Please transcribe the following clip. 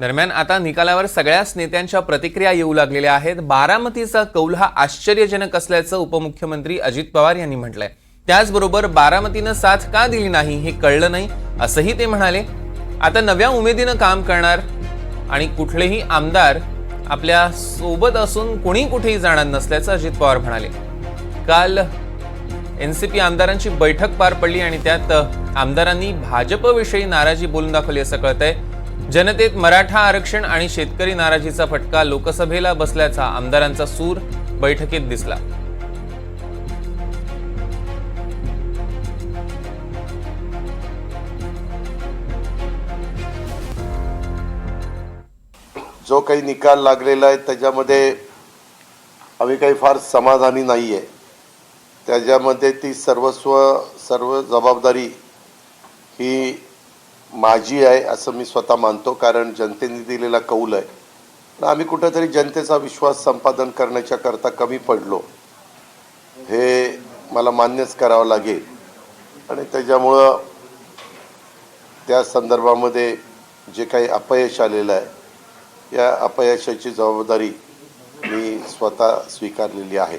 दरम्यान आता निकालावर सगळ्याच नेत्यांच्या प्रतिक्रिया येऊ लागलेल्या आहेत। बारामतीचा कौल हा आश्चर्यजनक असल्याचं उपमुख्यमंत्री अजित पवार यांनी म्हटलंय। त्याचबरोबर बारामतीनं साथ का दिली नाही हे कळलं नाही असंही ते म्हणाले। आता नव्या उमेदीनं काम करणार आणि कुठलेही आमदार आपल्या सोबत असून कोणी कुठेही जाणार नसल्याचं अजित पवार म्हणाले। काल एनसीपी आमदारांची बैठक पार पडली आणि त्यात आमदारांनी भाजपविषयी नाराजी बोलून दाखवली असं कळतंय। जनतेत मराठा आरक्षण आणि शेतकरी नाराजीचा फटका लोकसभेला बसल्याचा आमदारांचा सूर बैठकीत दिसला। जो काही निकाल लागलेला आहे त्याच्यामध्ये आम्ही काही फार समाधानी नाहीये। त्याच्यामध्ये ती सर्व जबाबदारी ही माझी आहे असं मी स्वतः मानतो, कारण जनतेने दिलेला कौल आहे। पण आम्ही कुठेतरी जनतेचा विश्वास संपादन करण्याच्या करता कमी पडलो हे मला मान्यच करावं लागेल आणि त्याच्यामुळं त्या संदर्भामध्ये जे काही अपयश आलेलं आहे या अपयशाची जबाबदारी मी स्वतः स्वीकारलेली आहे।